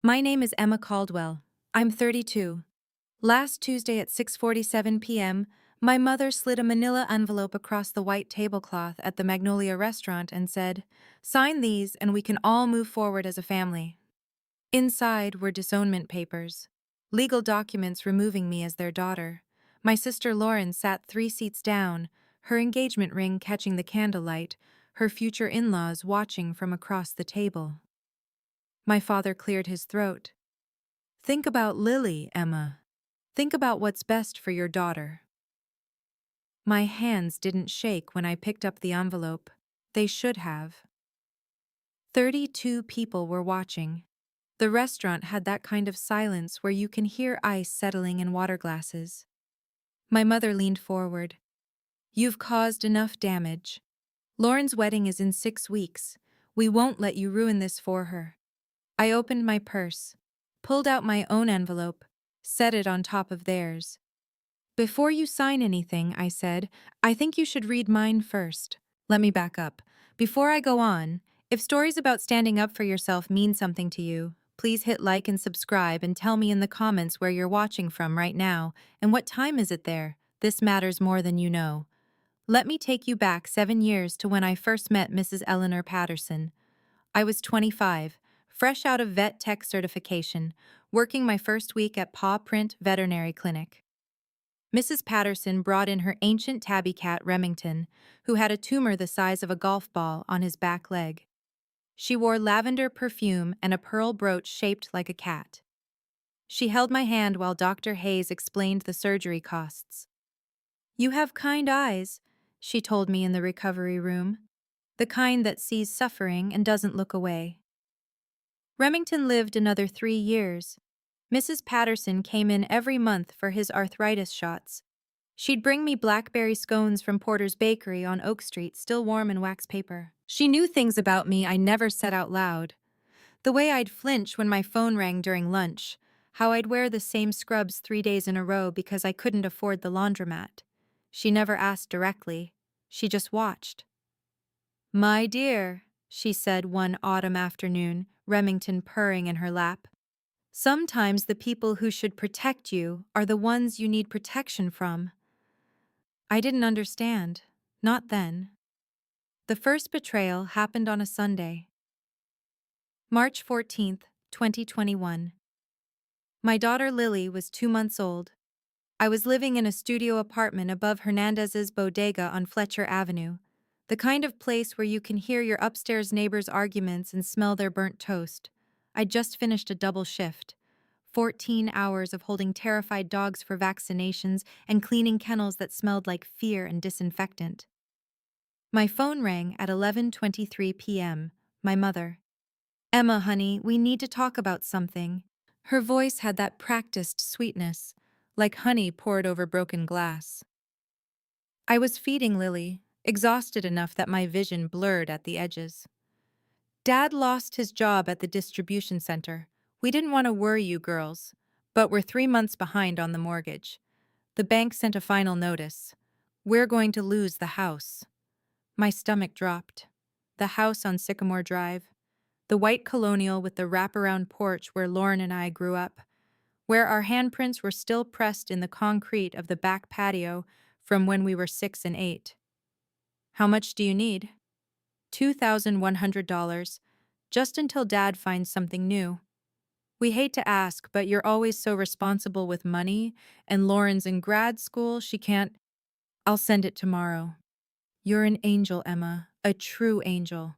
My name is Emma Caldwell. I'm 32. Last Tuesday at 6:47 p.m., my mother slid a manila envelope across the white tablecloth at the Magnolia restaurant and said, "Sign these and we can all move forward as a family." Inside were disownment papers, legal documents removing me as their daughter. My sister Lauren sat 3 seats down, her engagement ring catching the candlelight, her future in-laws watching from across the table. My father cleared his throat. "Think about Lily, Emma. Think about what's best for your daughter." My hands didn't shake when I picked up the envelope. They should have. 32 people were watching. The restaurant had that kind of silence where you can hear ice settling in water glasses. My mother leaned forward. "You've caused enough damage. Lauren's wedding is in 6 weeks. We won't let you ruin this for her." I opened my purse, pulled out my own envelope, set it on top of theirs. "Before you sign anything," I said, "I think you should read mine first." Let me back up. Before I go on, if stories about standing up for yourself mean something to you, please hit like and subscribe and tell me in the comments where you're watching from right now and what time is it there. This matters more than you know. Let me take you back 7 years to when I first met Mrs. Eleanor Patterson. I was 25, fresh out of vet tech certification, working my first week at Paw Print Veterinary Clinic. Mrs. Patterson brought in her ancient tabby cat Remington, who had a tumor the size of a golf ball on his back leg. She wore lavender perfume and a pearl brooch shaped like a cat. She held my hand while Dr. Hayes explained the surgery costs. "You have kind eyes," she told me in the recovery room, "the kind that sees suffering and doesn't look away." Remington lived another 3 years. Mrs. Patterson came in every month for his arthritis shots. She'd bring me blackberry scones from Porter's Bakery on Oak Street, still warm in wax paper. She knew things about me I never said out loud. The way I'd flinch when my phone rang during lunch, how I'd wear the same scrubs 3 days in a row because I couldn't afford the laundromat. She never asked directly. She just watched. "My dear," she said one autumn afternoon, Remington purring in her lap, "sometimes the people who should protect you are the ones you need protection from." I didn't understand. Not then. The first betrayal happened on a Sunday. March 14th, 2021. My daughter Lily was 2 months old. I was living in a studio apartment above Hernandez's bodega on Fletcher Avenue, the kind of place where you can hear your upstairs neighbors' arguments and smell their burnt toast. I'd just finished a double shift. 14 hours of holding terrified dogs for vaccinations and cleaning kennels that smelled like fear and disinfectant. My phone rang at 11:23 p.m. My mother. "Emma, honey, we need to talk about something." Her voice had that practiced sweetness, like honey poured over broken glass. I was feeding Lily, exhausted enough that my vision blurred at the edges. "Dad lost his job at the distribution center. We didn't want to worry you girls, but we're 3 months behind on the mortgage. The bank sent a final notice. We're going to lose the house." My stomach dropped. The house on Sycamore Drive. The white colonial with the wraparound porch where Lauren and I grew up. Where our handprints were still pressed in the concrete of the back patio from when we were 6 and 8. "How much do you need?" $2,100, just until Dad finds something new. "We hate to ask, but you're always so responsible with money, and Lauren's in grad school, she can't—" "I'll send it tomorrow." "You're an angel, Emma, a true angel.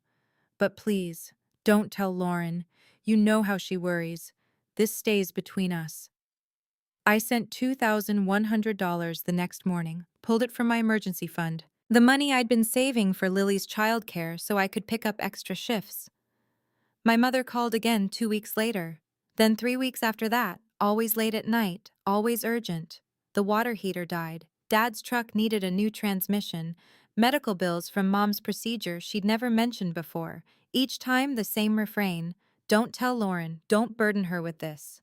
But please, don't tell Lauren. You know how she worries. This stays between us." I sent $2,100 the next morning, pulled it from my emergency fund, the money I'd been saving for Lily's childcare so I could pick up extra shifts. My mother called again 2 weeks later, then 3 weeks after that, always late at night, always urgent. The water heater died. Dad's truck needed a new transmission. Medical bills from Mom's procedure she'd never mentioned before. Each time the same refrain: "Don't tell Lauren, don't burden her with this."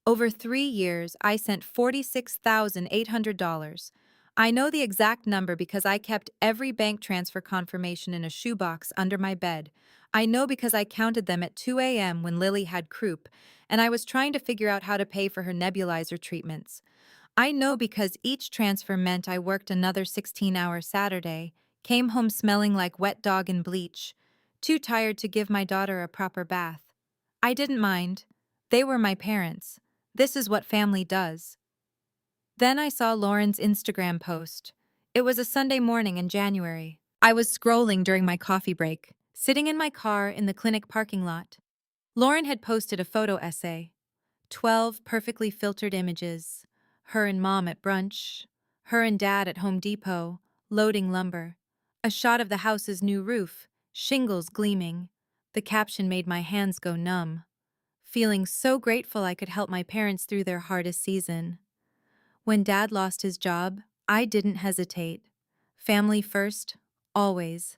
Over 3 years, I sent $46,800. I know the exact number because I kept every bank transfer confirmation in a shoebox under my bed. I know because I counted them at 2 a.m. when Lily had croup, and I was trying to figure out how to pay for her nebulizer treatments. I know because each transfer meant I worked another 16-hour Saturday, came home smelling like wet dog and bleach, too tired to give my daughter a proper bath. I didn't mind. They were my parents. This is what family does. Then I saw Lauren's Instagram post. It was a Sunday morning in January. I was scrolling during my coffee break, sitting in my car in the clinic parking lot. Lauren had posted a photo essay. 12 perfectly filtered images. Her and mom at brunch. Her and dad at Home Depot, loading lumber. A shot of the house's new roof, shingles gleaming. The caption made my hands go numb. Feeling so grateful I could help my parents through their hardest season. When Dad lost his job, I didn't hesitate. Family first, always.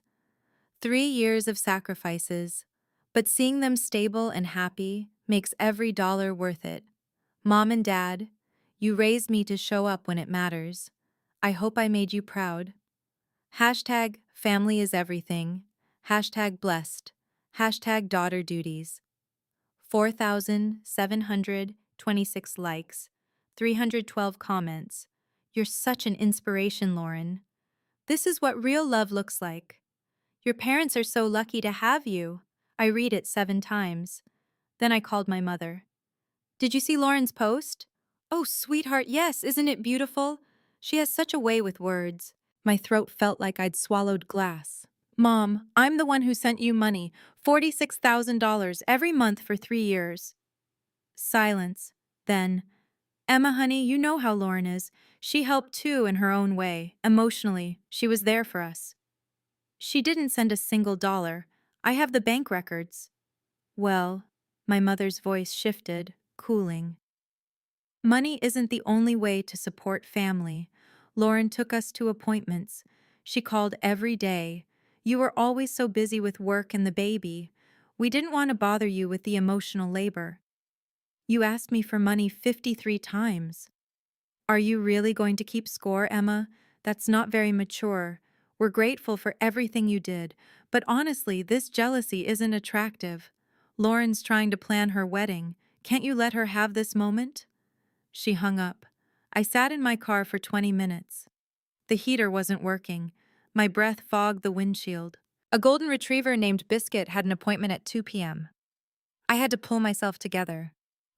3 years of sacrifices, but seeing them stable and happy makes every dollar worth it. Mom and Dad, you raised me to show up when it matters. I hope I made you proud. Hashtag family is everything. Hashtag blessed. Hashtag daughter duties. 4,726 likes, 312 comments. You're such an inspiration, Lauren. This is what real love looks like. Your parents are so lucky to have you. I read it 7 times. Then I called my mother. Did you see Lauren's post? Oh, sweetheart, yes, isn't it beautiful? She has such a way with words. My throat felt like I'd swallowed glass. Mom, I'm the one who sent you money, $46,000 every month for 3 years. Silence. Then, Emma, honey, you know how Lauren is. She helped too in her own way. Emotionally, she was there for us. She didn't send a single dollar. I have the bank records. Well, my mother's voice shifted, cooling. Money isn't the only way to support family. Lauren took us to appointments. She called every day. You were always so busy with work and the baby. We didn't want to bother you with the emotional labor. You asked me for money 53 times. Are you really going to keep score, Emma? That's not very mature. We're grateful for everything you did, but honestly, this jealousy isn't attractive. Lauren's trying to plan her wedding. Can't you let her have this moment? She hung up. I sat in my car for 20 minutes. The heater wasn't working. My breath fogged the windshield. A golden retriever named Biscuit had an appointment at 2 p.m. I had to pull myself together.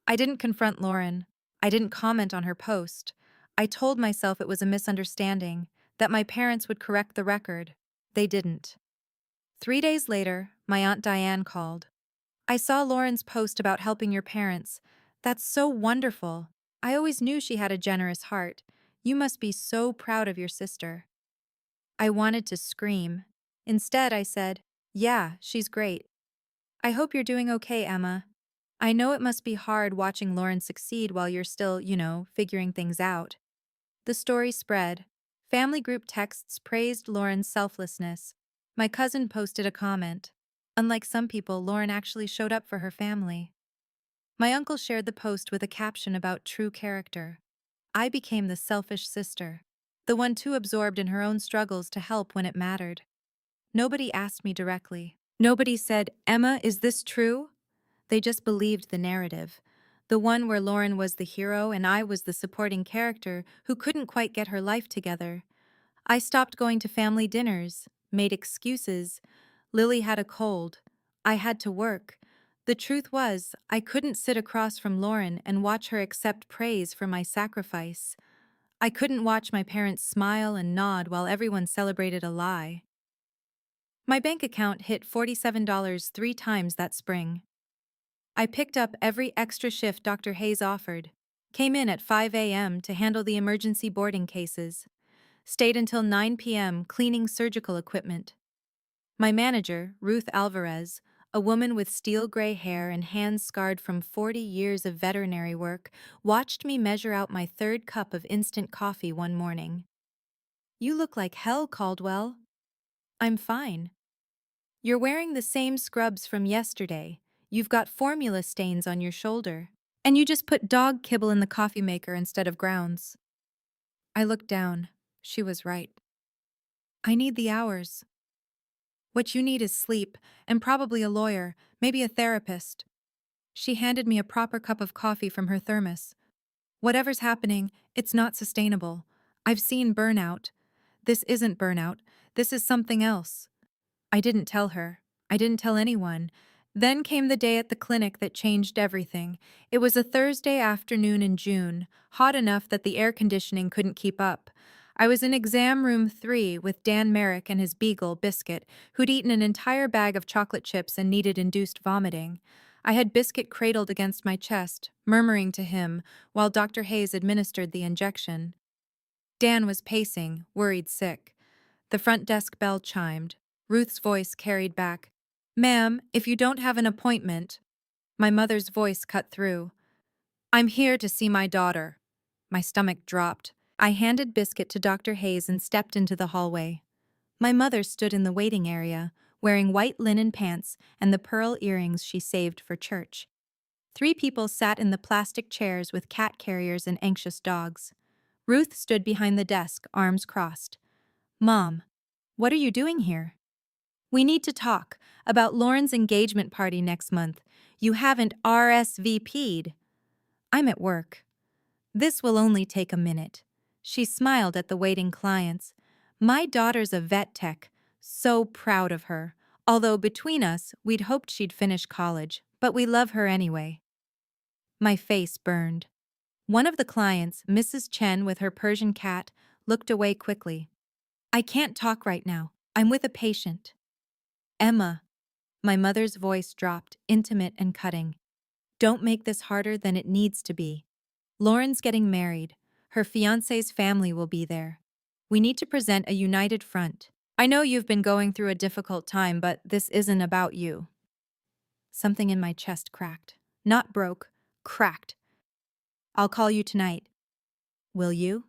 I didn't confront Lauren. I didn't comment on her post. I told myself it was a misunderstanding, that my parents would correct the record. They didn't. 3 days later, my Aunt Diane called. I saw Lauren's post about helping your parents. That's so wonderful. I always knew she had a generous heart. You must be so proud of your sister. I wanted to scream. Instead, I said, yeah, she's great. I hope you're doing okay, Emma. I know it must be hard watching Lauren succeed while you're still, figuring things out. The story spread. Family group texts praised Lauren's selflessness. My cousin posted a comment. Unlike some people, Lauren actually showed up for her family. My uncle shared the post with a caption about true character. I became the selfish sister, the one too absorbed in her own struggles to help when it mattered. Nobody asked me directly. Nobody said, Emma, is this true? They just believed the narrative. The one where Lauren was the hero and I was the supporting character who couldn't quite get her life together. I stopped going to family dinners, made excuses. Lily had a cold. I had to work. The truth was, I couldn't sit across from Lauren and watch her accept praise for my sacrifice. I couldn't watch my parents smile and nod while everyone celebrated a lie. My bank account hit $47 3 times that spring. I picked up every extra shift Dr. Hayes offered, came in at 5 a.m. to handle the emergency boarding cases, stayed until 9 p.m. cleaning surgical equipment. My manager, Ruth Alvarez, a woman with steel gray hair and hands scarred from 40 years of veterinary work, watched me measure out my 3rd cup of instant coffee one morning. You look like hell, Caldwell. I'm fine. You're wearing the same scrubs from yesterday. You've got formula stains on your shoulder. And you just put dog kibble in the coffee maker instead of grounds. I looked down. She was right. I need the hours. What you need is sleep, and probably a lawyer, maybe a therapist. She handed me a proper cup of coffee from her thermos. Whatever's happening, it's not sustainable. I've seen burnout. This isn't burnout. This is something else. I didn't tell her. I didn't tell anyone. Then came the day at the clinic that changed everything. It was a Thursday afternoon in June, hot enough that the air conditioning couldn't keep up. I was in exam room 3 with Dan Merrick and his beagle, Biscuit, who'd eaten an entire bag of chocolate chips and needed induced vomiting. I had Biscuit cradled against my chest, murmuring to him, while Dr. Hayes administered the injection. Dan was pacing, worried sick. The front desk bell chimed. Ruth's voice carried back. "Ma'am, if you don't have an appointment." My mother's voice cut through. "I'm here to see my daughter." My stomach dropped. I handed Biscuit to Dr. Hayes and stepped into the hallway. My mother stood in the waiting area, wearing white linen pants and the pearl earrings she saved for church. 3 people sat in the plastic chairs with cat carriers and anxious dogs. Ruth stood behind the desk, arms crossed. "Mom, what are you doing here?" "We need to talk about Lauren's engagement party next month. You haven't RSVP'd." "I'm at work." "This will only take a minute." She smiled at the waiting clients. "My daughter's a vet tech. So proud of her. Although between us, we'd hoped she'd finish college, but we love her anyway." My face burned. One of the clients, Mrs. Chen with her Persian cat, looked away quickly. "I can't talk right now. I'm with a patient." "Emma." My mother's voice dropped, intimate and cutting. "Don't make this harder than it needs to be. Lauren's getting married. Her fiancé's family will be there. We need to present a united front. I know you've been going through a difficult time, but this isn't about you." Something in my chest cracked. Not broke, cracked. "I'll call you tonight." "Will you?"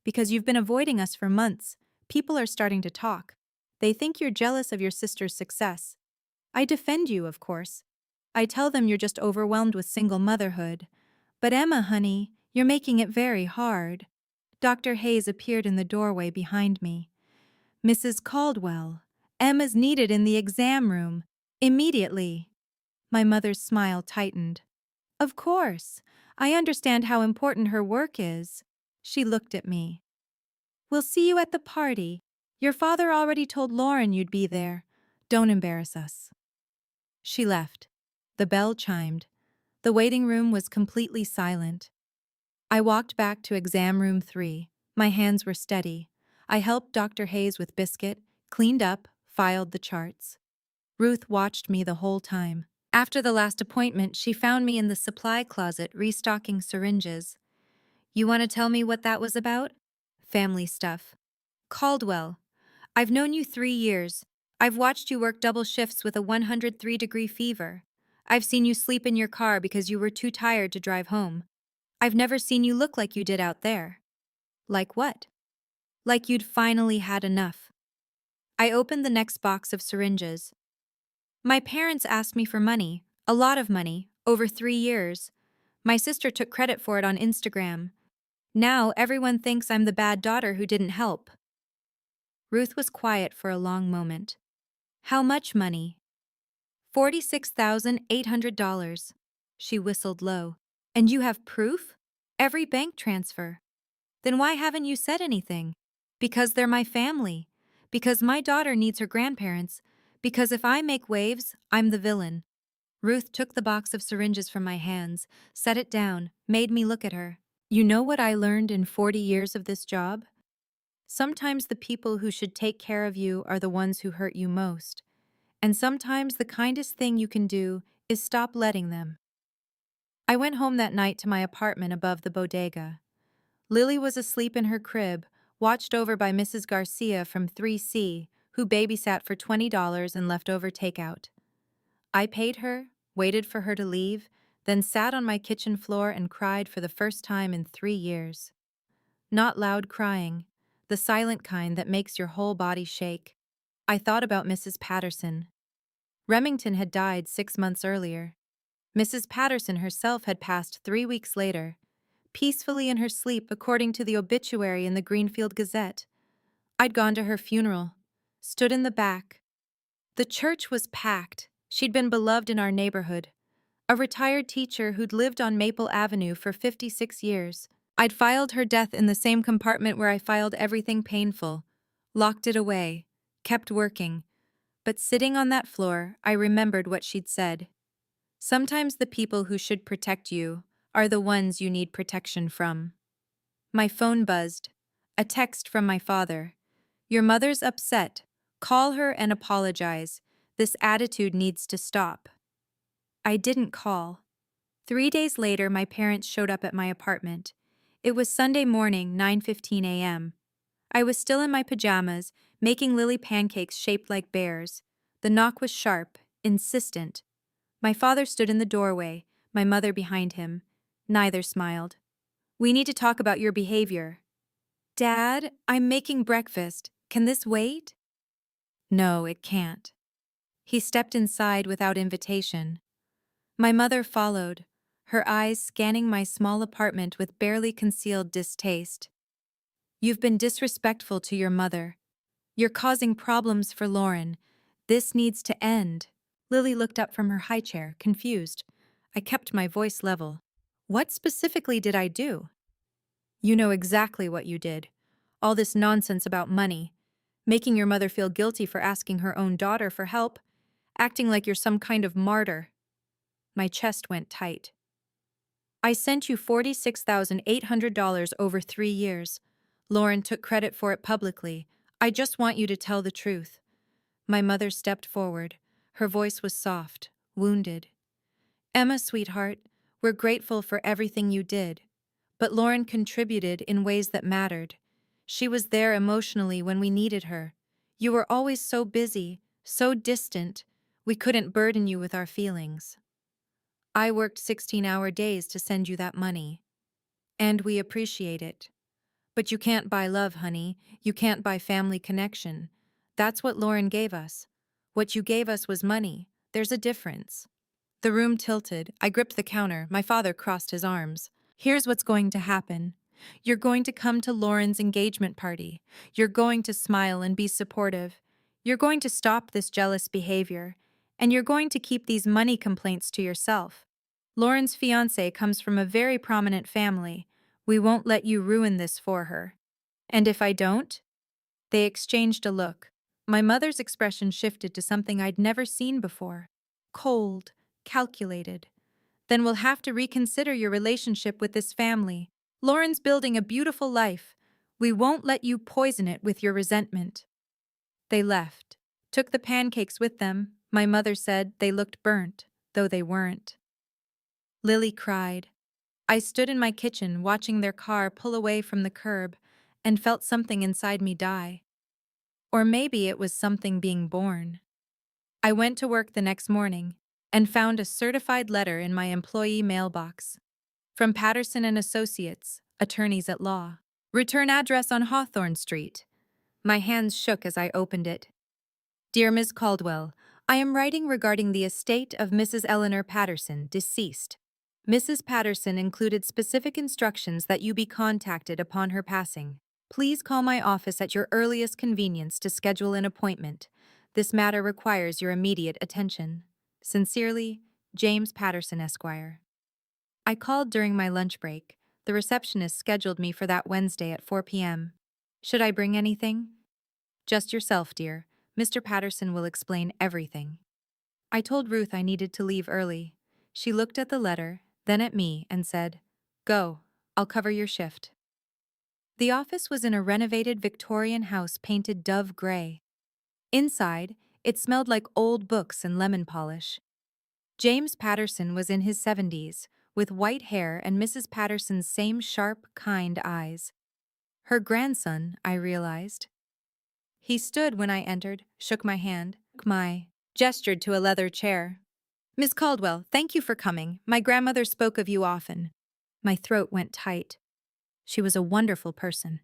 "Because you've been avoiding us for months. People are starting to talk. They think you're jealous of your sister's success. I defend you, of course. I tell them you're just overwhelmed with single motherhood. But Emma, honey, you're making it very hard." Dr. Hayes appeared in the doorway behind me. "Mrs. Caldwell, Emma's needed in the exam room. Immediately." My mother's smile tightened. "Of course. I understand how important her work is." She looked at me. "We'll see you at the party. Your father already told Lauren you'd be there. Don't embarrass us." She left. The bell chimed. The waiting room was completely silent. I walked back to exam room 3. My hands were steady. I helped Dr. Hayes with Biscuit, cleaned up, filed the charts. Ruth watched me the whole time. After the last appointment, she found me in the supply closet restocking syringes. "You want to tell me what that was about?" "Family stuff." "Caldwell, I've known you 3 years. I've watched you work double shifts with a 103-degree fever. I've seen you sleep in your car because you were too tired to drive home. I've never seen you look like you did out there." "Like what?" "Like you'd finally had enough." I opened the next box of syringes. "My parents asked me for money, a lot of money, over 3 years. My sister took credit for it on Instagram. Now everyone thinks I'm the bad daughter who didn't help." Ruth was quiet for a long moment. "How much money?" $46,800. She whistled low. "And you have proof? Every bank transfer." "Then why haven't you said anything?" "Because they're my family. Because my daughter needs her grandparents. Because if I make waves, I'm the villain." Ruth took the box of syringes from my hands, set it down, made me look at her. "You know what I learned in 40 years of this job? Sometimes the people who should take care of you are the ones who hurt you most. And sometimes the kindest thing you can do is stop letting them." I went home that night to my apartment above the bodega. Lily was asleep in her crib, watched over by Mrs. Garcia from 3C, who babysat for $20 and leftover takeout. I paid her, waited for her to leave, then sat on my kitchen floor and cried for the first time in 3 years. Not loud crying, the silent kind that makes your whole body shake. I thought about Mrs. Patterson. Remington had died 6 months earlier. Mrs. Patterson herself had passed 3 weeks later, peacefully in her sleep according to the obituary in the Greenfield Gazette. I'd gone to her funeral, stood in the back. The church was packed. She'd been beloved in our neighborhood. A retired teacher who'd lived on Maple Avenue for 56 years. I'd filed her death in the same compartment where I filed everything painful, locked it away, kept working. But sitting on that floor, I remembered what she'd said. Sometimes the people who should protect you are the ones you need protection from. My phone buzzed. A text from my father. Your mother's upset. Call her and apologize. This attitude needs to stop. I didn't call. 3 days later, my parents showed up at my apartment. It was Sunday morning, 9:15 a.m. I was still in my pajamas, making Lily pancakes shaped like bears. The knock was sharp, insistent. My father stood in the doorway, my mother behind him. Neither smiled. We need to talk about your behavior. Dad, I'm making breakfast. Can this wait? No, it can't. He stepped inside without invitation. My mother followed, her eyes scanning my small apartment with barely concealed distaste. You've been disrespectful to your mother. You're causing problems for Lauren. This needs to end. Lily looked up from her high chair, confused. I kept my voice level. What specifically did I do? You know exactly what you did. All this nonsense about money. Making your mother feel guilty for asking her own daughter for help. Acting like you're some kind of martyr. My chest went tight. I sent you $46,800 over 3 years. Lauren took credit for it publicly. I just want you to tell the truth. My mother stepped forward. Her voice was soft, wounded. Emma, sweetheart, we're grateful for everything you did. But Lauren contributed in ways that mattered. She was there emotionally when we needed her. You were always so busy, so distant, we couldn't burden you with our feelings. I worked 16-hour days to send you that money. And we appreciate it. But you can't buy love, honey. You can't buy family connection. That's what Lauren gave us. What you gave us was money. There's a difference. The room tilted. I gripped the counter. My father crossed his arms. Here's what's going to happen. You're going to come to Lauren's engagement party. You're going to smile and be supportive. You're going to stop this jealous behavior. And you're going to keep these money complaints to yourself. Lauren's fiancé comes from a very prominent family. We won't let you ruin this for her. And if I don't? They exchanged a look. My mother's expression shifted to something I'd never seen before. Cold, calculated. Then we'll have to reconsider your relationship with this family. Lauren's building a beautiful life. We won't let you poison it with your resentment. They left. Took the pancakes with them. My mother said they looked burnt, though they weren't. Lily cried. I stood in my kitchen watching their car pull away from the curb and felt something inside me die. Or maybe it was something being born. I went to work the next morning and found a certified letter in my employee mailbox. From Patterson and Associates, attorneys at law. Return address on Hawthorne Street. My hands shook as I opened it. Dear Ms. Caldwell, I am writing regarding the estate of Mrs. Eleanor Patterson, deceased. Mrs. Patterson included specific instructions that you be contacted upon her passing. Please call my office at your earliest convenience to schedule an appointment. This matter requires your immediate attention. Sincerely, James Patterson, Esquire. I called during my lunch break. The receptionist scheduled me for that Wednesday at 4 p.m. Should I bring anything? Just yourself, dear. Mr. Patterson will explain everything. I told Ruth I needed to leave early. She looked at the letter, then at me, and said, Go, I'll cover your shift. The office was in a renovated Victorian house painted dove gray. Inside, it smelled like old books and lemon polish. James Patterson was in his 70s, with white hair and Mrs. Patterson's same sharp, kind eyes. Her grandson, I realized. He stood when I entered, shook my hand, gestured to a leather chair. Miss Caldwell, thank you for coming. My grandmother spoke of you often. My throat went tight. She was a wonderful person.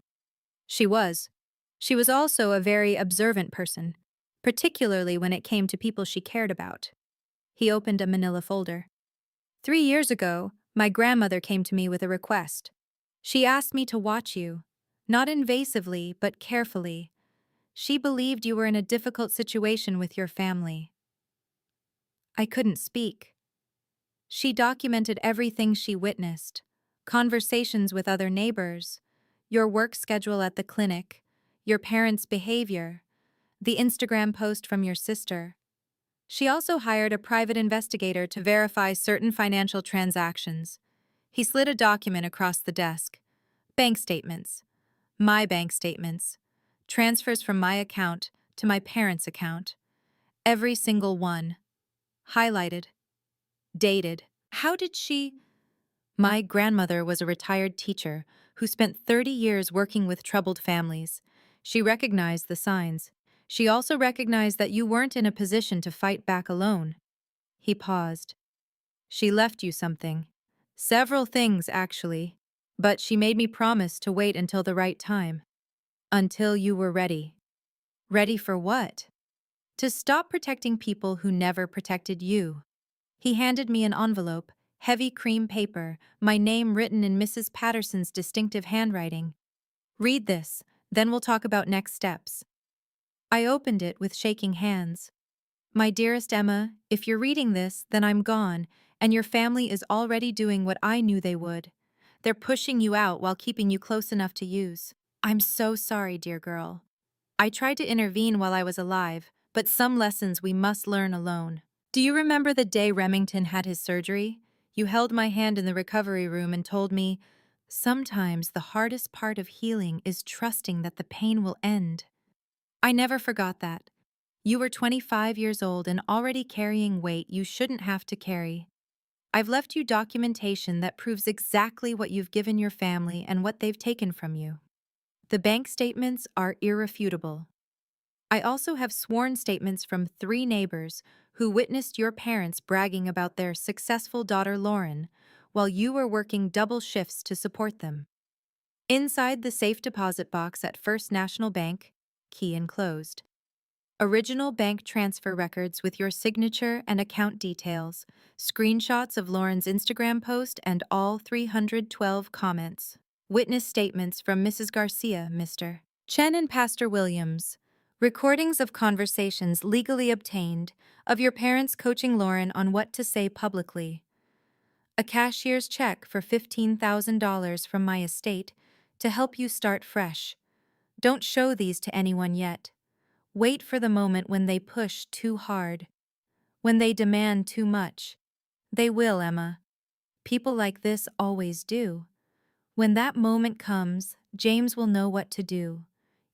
She was. She was also a very observant person, particularly when it came to people she cared about. He opened a manila folder. 3 years ago, my grandmother came to me with a request. She asked me to watch you, not invasively but carefully, She believed you were in a difficult situation with your family. I couldn't speak. She documented everything she witnessed, conversations with other neighbors, your work schedule at the clinic, your parents' behavior, the Instagram post from your sister. She also hired a private investigator to verify certain financial transactions. He slid a document across the desk. Bank statements. My bank statements. Transfers from my account to my parents' account. Every single one. Highlighted. Dated. How did she... My grandmother was a retired teacher who spent 30 years working with troubled families. She recognized the signs. She also recognized that you weren't in a position to fight back alone. He paused. She left you something. Several things, actually. But she made me promise to wait until the right time. Until you were ready. Ready for what? To stop protecting people who never protected you. He handed me an envelope, heavy cream paper, my name written in Mrs. Patterson's distinctive handwriting. Read this, then we'll talk about next steps. I opened it with shaking hands. My dearest Emma, if you're reading this, then I'm gone, and your family is already doing what I knew they would. They're pushing you out while keeping you close enough to use. I'm so sorry, dear girl. I tried to intervene while I was alive, but some lessons we must learn alone. Do you remember the day Remington had his surgery? You held my hand in the recovery room and told me, sometimes the hardest part of healing is trusting that the pain will end. I never forgot that. You were 25 years old and already carrying weight you shouldn't have to carry. I've left you documentation that proves exactly what you've given your family and what they've taken from you. The bank statements are irrefutable. I also have sworn statements from 3 neighbors who witnessed your parents bragging about their successful daughter Lauren while you were working double shifts to support them. Inside the safe deposit box at First National Bank, key enclosed. Original bank transfer records with your signature and account details, screenshots of Lauren's Instagram post and all 312 comments. Witness statements from Mrs. Garcia, Mr. Chen and Pastor Williams. Recordings of conversations legally obtained of your parents coaching Lauren on what to say publicly. A cashier's check for $15,000 from my estate to help you start fresh. Don't show these to anyone yet. Wait for the moment when they push too hard. When they demand too much. They will, Emma. People like this always do. When that moment comes, James will know what to do.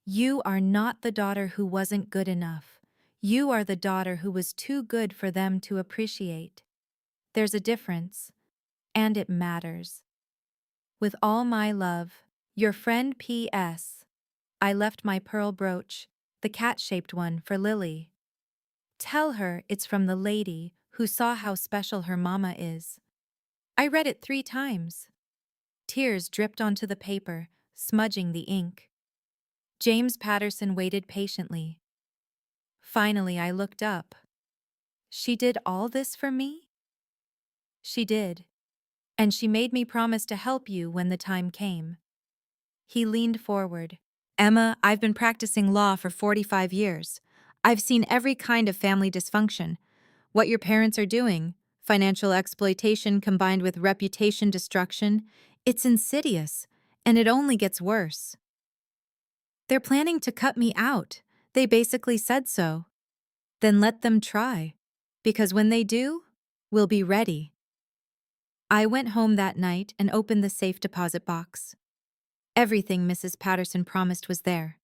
You are not the daughter who wasn't good enough. You are the daughter who was too good for them to appreciate. There's a difference, and it matters. With all my love, your friend P.S. I left my pearl brooch, the cat-shaped one, for Lily. Tell her it's from the lady who saw how special her mama is. I read it 3 times. Tears dripped onto the paper, smudging the ink. James Patterson waited patiently. Finally, I looked up. She did all this for me? She did. And she made me promise to help you when the time came. He leaned forward. Emma, I've been practicing law for 45 years. I've seen every kind of family dysfunction. What your parents are doing, financial exploitation combined with reputation destruction, it's insidious, and it only gets worse. They're planning to cut me out. They basically said so. Then let them try. Because when they do, we'll be ready. I went home that night and opened the safe deposit box. Everything Mrs. Patterson promised was there.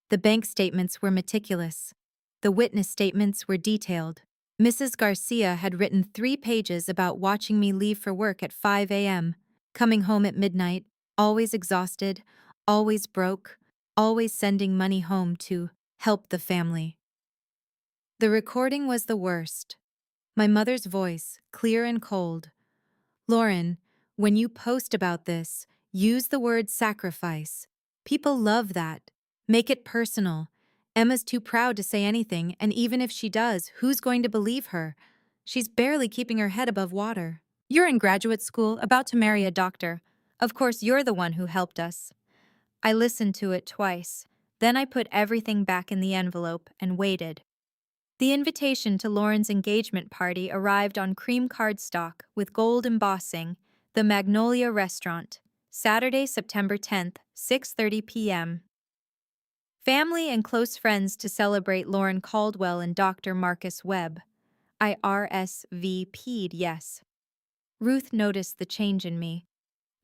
The bank statements were meticulous. The witness statements were detailed. Mrs. Garcia had written 3 pages about watching me leave for work at 5 a.m., coming home at midnight, always exhausted, always broke, always sending money home to help the family. The recording was the worst. My mother's voice, clear and cold. Lauren, when you post about this, use the word sacrifice. People love that. Make it personal. Emma's too proud to say anything, and even if she does, who's going to believe her? She's barely keeping her head above water. You're in graduate school, about to marry a doctor. Of course, you're the one who helped us. I listened to it twice. Then I put everything back in the envelope and waited. The invitation to Lauren's engagement party arrived on cream cardstock with gold embossing, the Magnolia Restaurant, Saturday, September 10th, 6:30 p.m. Family and close friends to celebrate Lauren Caldwell and Dr. Marcus Webb. I RSVP'd yes. Ruth noticed the change in me.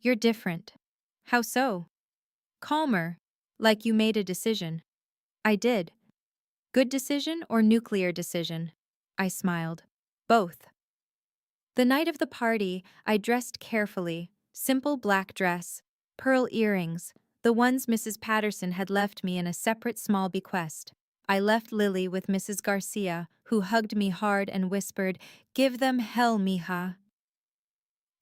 You're different. How so? Calmer. Like you made a decision. I did. Good decision or nuclear decision? I smiled. Both. The night of the party, I dressed carefully, simple black dress, pearl earrings, the ones Mrs. Patterson had left me in a separate small bequest. I left Lily with Mrs. Garcia, who hugged me hard and whispered, "Give them hell, mija."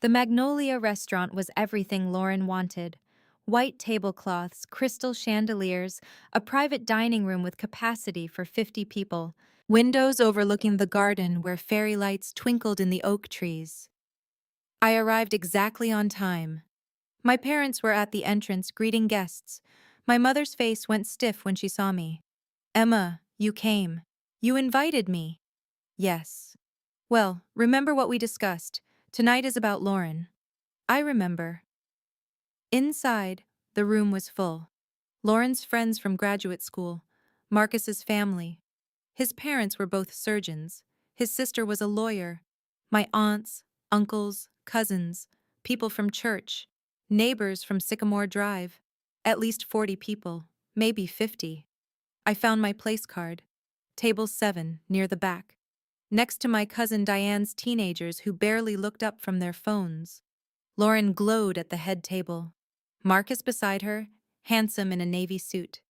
The Magnolia Restaurant was everything Lauren wanted. White tablecloths, crystal chandeliers, a private dining room with capacity for 50 people, windows overlooking the garden where fairy lights twinkled in the oak trees. I arrived exactly on time. My parents were at the entrance greeting guests. My mother's face went stiff when she saw me. "Emma, you came. You invited me." "Yes." "Well, remember what we discussed. Tonight is about Lauren." "I remember." Inside, the room was full. Lauren's friends from graduate school, Marcus's family. His parents were both surgeons. His sister was a lawyer. My aunts, uncles, cousins, people from church, neighbors from Sycamore Drive. At least 40 people, maybe 50. I found my place card. Table 7, near the back. Next to my cousin Diane's teenagers who barely looked up from their phones. Lauren glowed at the head table. Marcus beside her, handsome in a navy suit.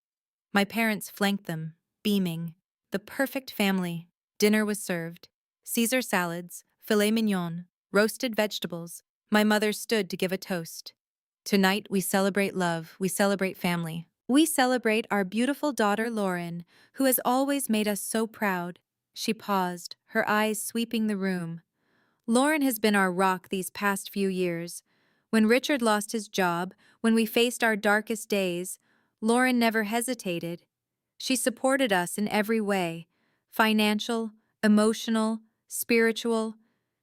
My parents flanked them, beaming. The perfect family. Dinner was served. Caesar salads, filet mignon, roasted vegetables. My mother stood to give a toast. Tonight we celebrate love, we celebrate family. We celebrate our beautiful daughter Lauren, who has always made us so proud. She paused, her eyes sweeping the room. Lauren has been our rock these past few years. When Richard lost his job, when we faced our darkest days, Lauren never hesitated. She supported us in every way, financial, emotional, spiritual.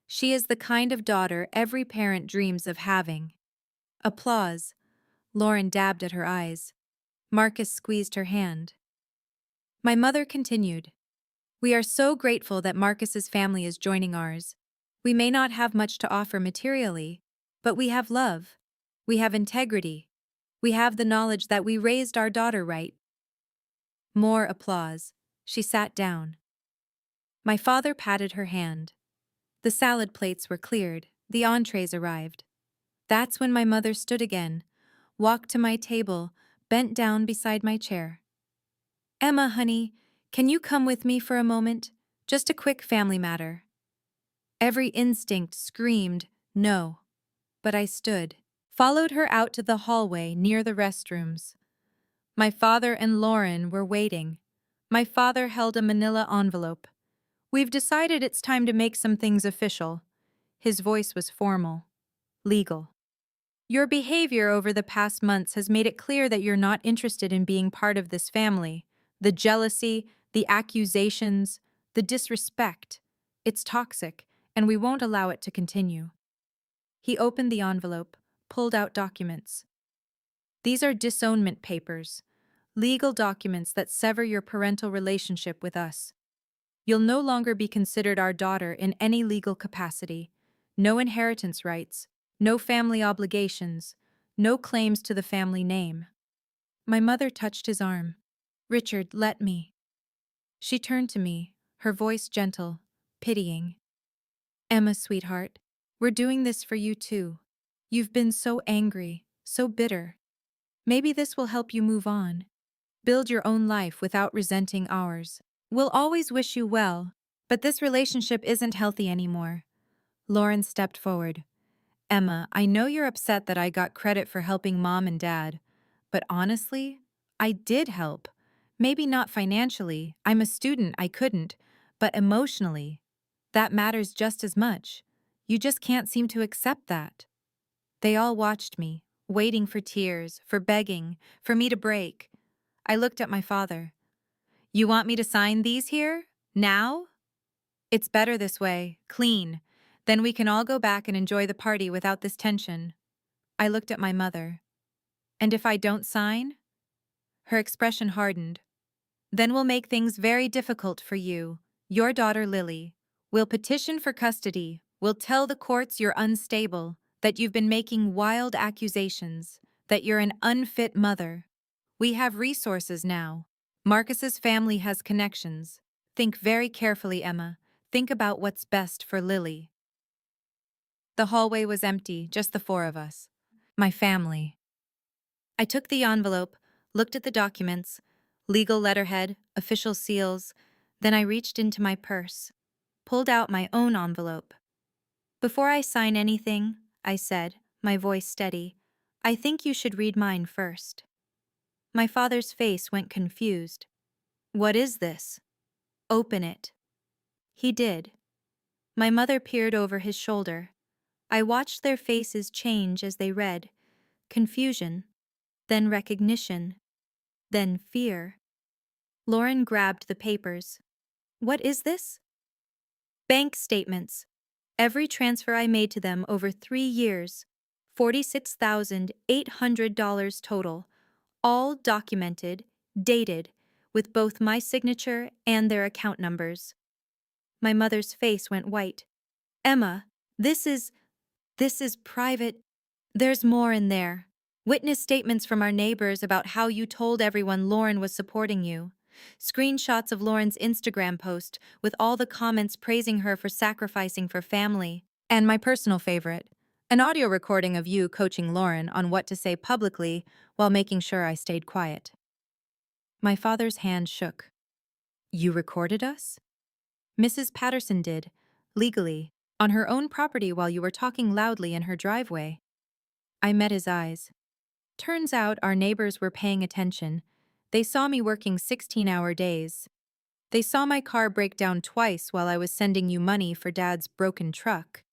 She is the kind of daughter every parent dreams of having. Applause. Lauren dabbed at her eyes. Marcus squeezed her hand. My mother continued. We are so grateful that Marcus's family is joining ours. We may not have much to offer materially, but we have love. We have integrity. We have the knowledge that we raised our daughter right. More applause. She sat down. My father patted her hand. The salad plates were cleared. The entrees arrived. That's when my mother stood again, walked to my table, bent down beside my chair. Emma, honey, can you come with me for a moment? Just a quick family matter. Every instinct screamed, no. But I stood, followed her out to the hallway near the restrooms. My father and Lauren were waiting. My father held a manila envelope. We've decided it's time to make some things official. His voice was formal, legal. Your behavior over the past months has made it clear that you're not interested in being part of this family. The jealousy, the accusations, the disrespect. It's toxic, and we won't allow it to continue. He opened the envelope, pulled out documents. These are disownment papers, legal documents that sever your parental relationship with us. You'll no longer be considered our daughter in any legal capacity. No inheritance rights, no family obligations, no claims to the family name. My mother touched his arm. Richard, let me. She turned to me, her voice gentle, pitying. Emma, sweetheart, we're doing this for you too. You've been so angry, so bitter. Maybe this will help you move on. Build your own life without resenting ours. We'll always wish you well, but this relationship isn't healthy anymore. Lauren stepped forward. Emma, I know you're upset that I got credit for helping Mom and Dad, but honestly, I did help. Maybe not financially, I'm a student, I couldn't, but emotionally. That matters just as much. You just can't seem to accept that. They all watched me, waiting for tears, for begging, for me to break. I looked at my father. You want me to sign these here? Now? It's better this way, clean. Then we can all go back and enjoy the party without this tension. I looked at my mother. And if I don't sign? Her expression hardened. Then we'll make things very difficult for you. Your daughter Lily. We'll petition for custody. We'll tell the courts you're unstable, that you've been making wild accusations, that you're an unfit mother. We have resources now. Marcus's family has connections. Think very carefully, Emma. Think about what's best for Lily. The hallway was empty, just the four of us. My family. I took the envelope, looked at the documents, legal letterhead, official seals, then I reached into my purse, pulled out my own envelope. Before I sign anything, I said, my voice steady, I think you should read mine first. My father's face went confused. What is this? Open it. He did. My mother peered over his shoulder. I watched their faces change as they read, confusion, then recognition, then fear. Lauren grabbed the papers. What is this? Bank statements. Every transfer I made to them over 3 years, $46,800 total, all documented, dated, with both my signature and their account numbers. My mother's face went white. Emma, this is private. There's more in there. Witness statements from our neighbors about how you told everyone Lauren was supporting you. Screenshots of Lauren's Instagram post with all the comments praising her for sacrificing for family. And my personal favorite, an audio recording of you coaching Lauren on what to say publicly while making sure I stayed quiet. My father's hand shook. You recorded us? Mrs. Patterson did, legally, on her own property while you were talking loudly in her driveway. I met his eyes. Turns out our neighbors were paying attention. They saw me working 16-hour days. They saw my car break down twice while I was sending you money for Dad's broken truck.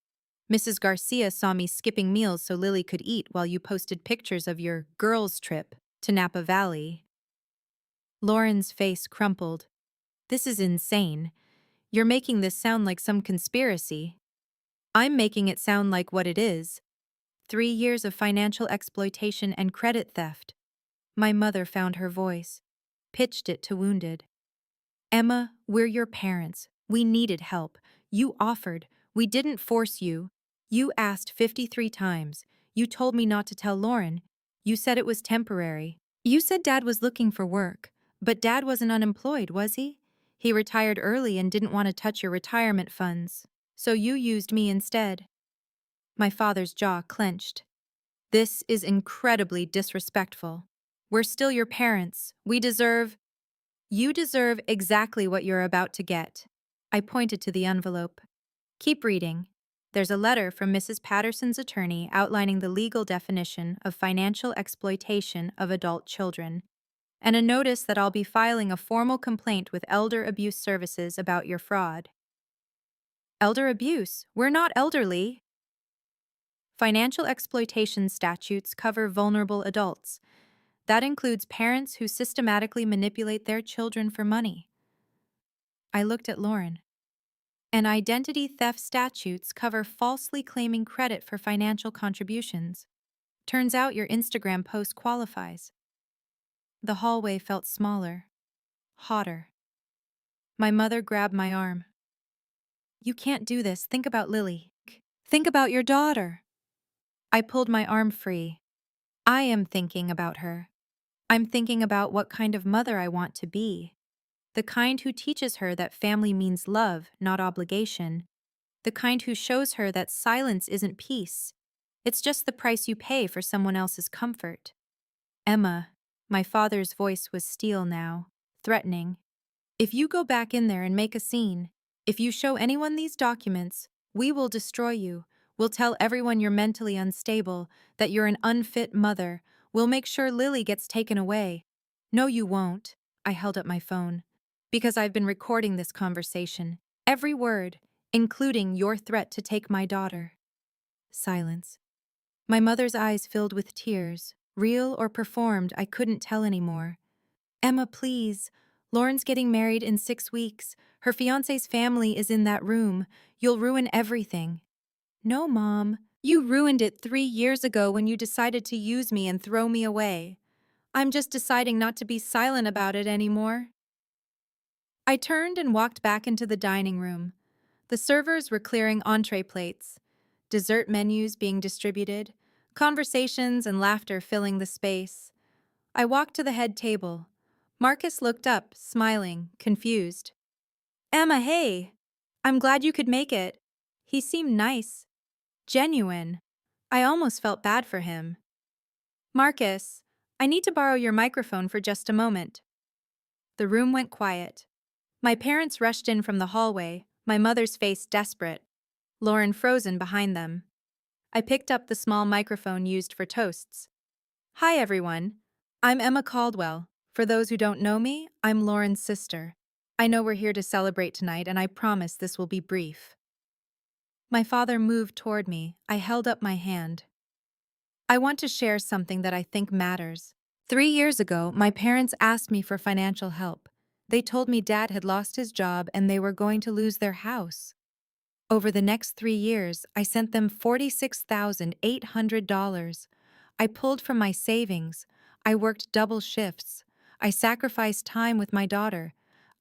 Mrs. Garcia saw me skipping meals so Lily could eat while you posted pictures of your girls' trip to Napa Valley. Lauren's face crumpled. This is insane. You're making this sound like some conspiracy. I'm making it sound like what it is. 3 years of financial exploitation and credit theft. My mother found her voice, pitched it to wounded. Emma, we're your parents. We needed help. You offered. We didn't force you. You asked 53 times. You told me not to tell Lauren. You said it was temporary. You said Dad was looking for work. But Dad wasn't unemployed, was he? He retired early and didn't want to touch your retirement funds. So you used me instead. My father's jaw clenched. This is incredibly disrespectful. We're still your parents. You deserve exactly what you're about to get. I pointed to the envelope. Keep reading. There's a letter from Mrs. Patterson's attorney outlining the legal definition of financial exploitation of adult children, and a notice that I'll be filing a formal complaint with Elder Abuse Services about your fraud. Elder abuse? We're not elderly. Financial exploitation statutes cover vulnerable adults. That includes parents who systematically manipulate their children for money. I looked at Lauren. And identity theft statutes cover falsely claiming credit for financial contributions. Turns out your Instagram post qualifies. The hallway felt smaller, hotter. My mother grabbed my arm. You can't do this. Think about Lily. Think about your daughter. I pulled my arm free. I am thinking about her. I'm thinking about what kind of mother I want to be. The kind who teaches her that family means love, not obligation. The kind who shows her that silence isn't peace. It's just the price you pay for someone else's comfort. Emma, my father's voice was steel now, threatening. If you go back in there and make a scene, if you show anyone these documents, we will destroy you. We'll tell everyone you're mentally unstable, that you're an unfit mother. We'll make sure Lily gets taken away. No, you won't. I held up my phone. Because I've been recording this conversation. Every word, including your threat to take my daughter. Silence. My mother's eyes filled with tears. Real or performed, I couldn't tell anymore. Emma, please. Lauren's getting married in 6 weeks. Her fiance's family is in that room. You'll ruin everything. No, Mom. You ruined it 3 years ago when you decided to use me and throw me away. I'm just deciding not to be silent about it anymore. I turned and walked back into the dining room. The servers were clearing entree plates, dessert menus being distributed, conversations and laughter filling the space. I walked to the head table. Marcus looked up, smiling, confused. Emma, hey! I'm glad you could make it. He seemed nice, genuine. I almost felt bad for him. Marcus, I need to borrow your microphone for just a moment. The room went quiet. My parents rushed in from the hallway, my mother's face desperate, Lauren frozen behind them. I picked up the small microphone used for toasts. Hi, everyone. I'm Emma Caldwell. For those who don't know me, I'm Lauren's sister. I know we're here to celebrate tonight, and I promise this will be brief. My father moved toward me. I held up my hand. I want to share something that I think matters. 3 years ago, my parents asked me for financial help. They told me Dad had lost his job and they were going to lose their house. Over the next 3 years, I sent them $46,800. I pulled from my savings. I worked double shifts. I sacrificed time with my daughter.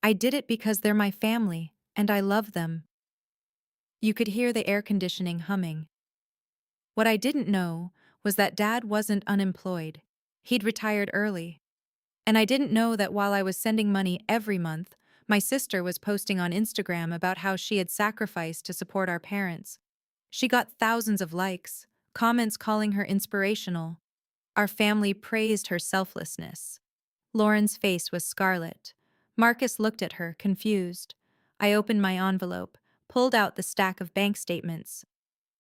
I did it because they're my family, and I love them. You could hear the air conditioning humming. What I didn't know was that Dad wasn't unemployed. He'd retired early. And I didn't know that while I was sending money every month, my sister was posting on Instagram about how she had sacrificed to support our parents. She got thousands of likes, comments calling her inspirational. Our family praised her selflessness. Lauren's face was scarlet. Marcus looked at her, confused. I opened my envelope, pulled out the stack of bank statements.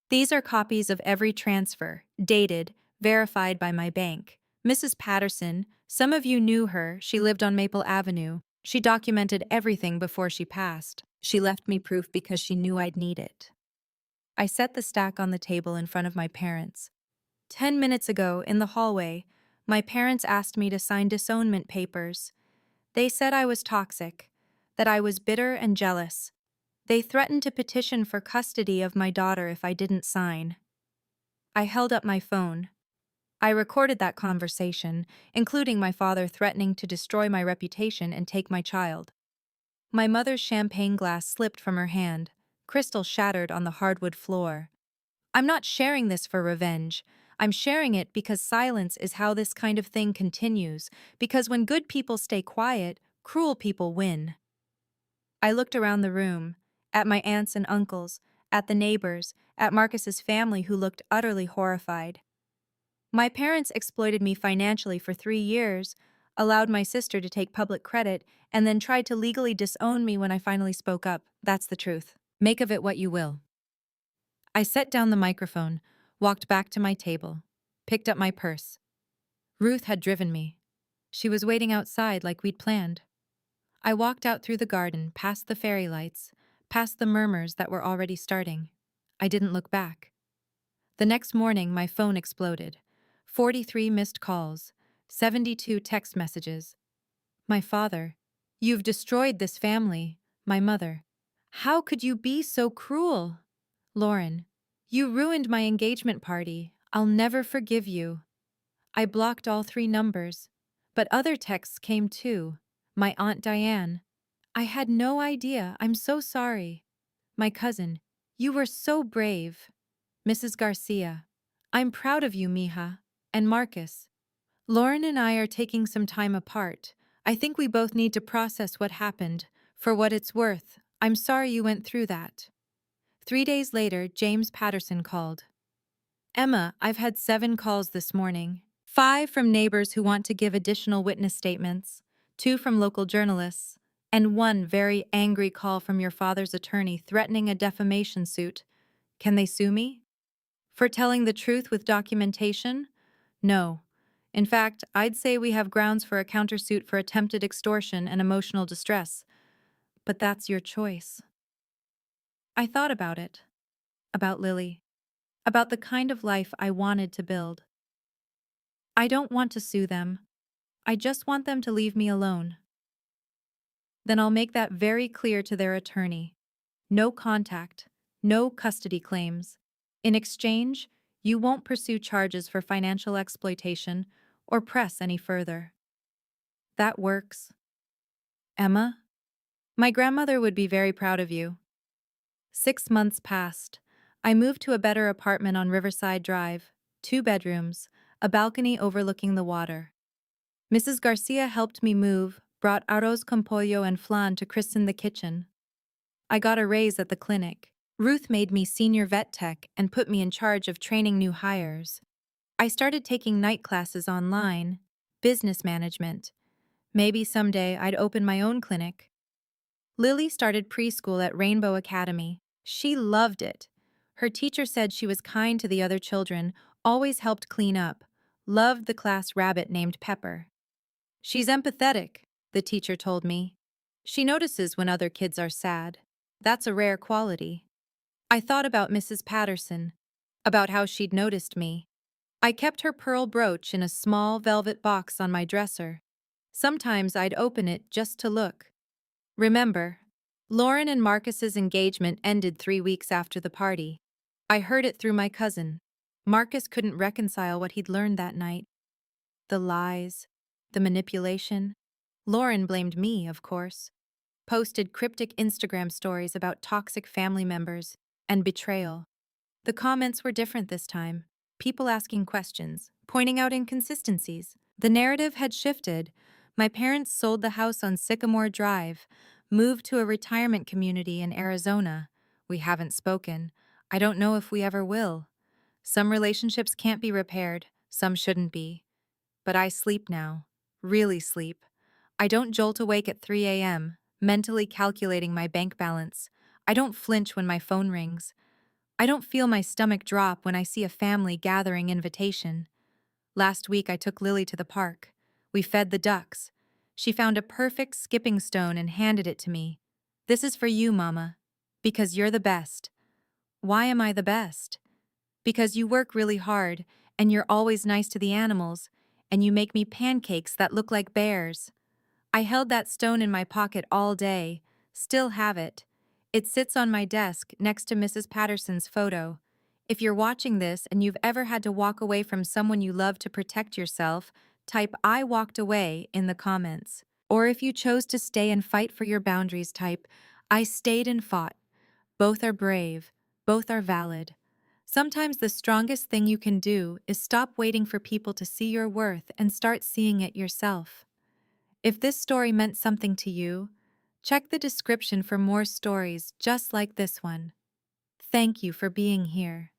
These are copies of every transfer, dated, verified by my bank. Mrs. Patterson, some of you knew her, she lived on Maple Avenue. She documented everything before she passed. She left me proof because she knew I'd need it. I set the stack on the table in front of my parents. 10 minutes ago, in the hallway, my parents asked me to sign disownment papers. They said I was toxic, that I was bitter and jealous. They threatened to petition for custody of my daughter if I didn't sign. I held up my phone. I recorded that conversation, including my father threatening to destroy my reputation and take my child. My mother's champagne glass slipped from her hand. Crystal shattered on the hardwood floor. I'm not sharing this for revenge. I'm sharing it because silence is how this kind of thing continues, because when good people stay quiet, cruel people win. I looked around the room, at my aunts and uncles, at the neighbors, at Marcus's family who looked utterly horrified. My parents exploited me financially for 3 years, allowed my sister to take public credit, and then tried to legally disown me when I finally spoke up. That's the truth. Make of it what you will. I set down the microphone, walked back to my table, picked up my purse. Ruth had driven me. She was waiting outside like we'd planned. I walked out through the garden, past the fairy lights, past the murmurs that were already starting. I didn't look back. The next morning, my phone exploded. 43 missed calls, 72 text messages. My father, you've destroyed this family. My mother, how could you be so cruel? Lauren, you ruined my engagement party. I'll never forgive you. I blocked all 3 numbers, but other texts came too. My Aunt Diane, I had no idea. I'm so sorry. My cousin, you were so brave. Mrs. Garcia, I'm proud of you, mija. And Marcus, Lauren and I are taking some time apart. I think we both need to process what happened. For what it's worth, I'm sorry you went through that. 3 days later, James Patterson called. Emma, I've had 7 calls this morning. 5 from neighbors who want to give additional witness statements, 2 from local journalists, and 1 very angry call from your father's attorney threatening a defamation suit. Can they sue me? For telling the truth with documentation? No. In fact, I'd say we have grounds for a countersuit for attempted extortion and emotional distress. But that's your choice. I thought about it. About Lily. About the kind of life I wanted to build. I don't want to sue them. I just want them to leave me alone. Then I'll make that very clear to their attorney. No contact, no custody claims. In exchange, you won't pursue charges for financial exploitation or press any further. That works. Emma, my grandmother would be very proud of you. 6 months passed. I moved to a better apartment on Riverside Drive, 2 bedrooms, a balcony overlooking the water. Mrs. Garcia helped me move, brought arroz con pollo and flan to christen the kitchen. I got a raise at the clinic. Ruth made me senior vet tech and put me in charge of training new hires. I started taking night classes online, business management. Maybe someday I'd open my own clinic. Lily started preschool at Rainbow Academy. She loved it. Her teacher said she was kind to the other children, always helped clean up, loved the class rabbit named Pepper. She's empathetic, the teacher told me. She notices when other kids are sad. That's a rare quality. I thought about Mrs. Patterson, about how she'd noticed me. I kept her pearl brooch in a small velvet box on my dresser. Sometimes I'd open it just to look. Remember, Lauren and Marcus's engagement ended 3 weeks after the party. I heard it through my cousin. Marcus couldn't reconcile what he'd learned that night. The lies, the manipulation. Lauren blamed me, of course. Posted cryptic Instagram stories about toxic family members and betrayal. The comments were different this time. People asking questions, pointing out inconsistencies. The narrative had shifted. My parents sold the house on Sycamore Drive, moved to a retirement community in Arizona. We haven't spoken. I don't know if we ever will. Some relationships can't be repaired, some shouldn't be. But I sleep now. Really sleep. I don't jolt awake at 3 a.m., mentally calculating my bank balance. I don't flinch when my phone rings. I don't feel my stomach drop when I see a family gathering invitation. Last week I took Lily to the park. We fed the ducks. She found a perfect skipping stone and handed it to me. This is for you, Mama. Because you're the best. Why am I the best? Because you work really hard, and you're always nice to the animals, and you make me pancakes that look like bears. I held that stone in my pocket all day, still have it. It sits on my desk next to Mrs. Patterson's photo. If you're watching this and you've ever had to walk away from someone you love to protect yourself, type "I walked away" in the comments. Or if you chose to stay and fight for your boundaries, type "I stayed and fought." Both are brave, both are valid. Sometimes the strongest thing you can do is stop waiting for people to see your worth and start seeing it yourself. If this story meant something to you, check the description for more stories just like this one. Thank you for being here.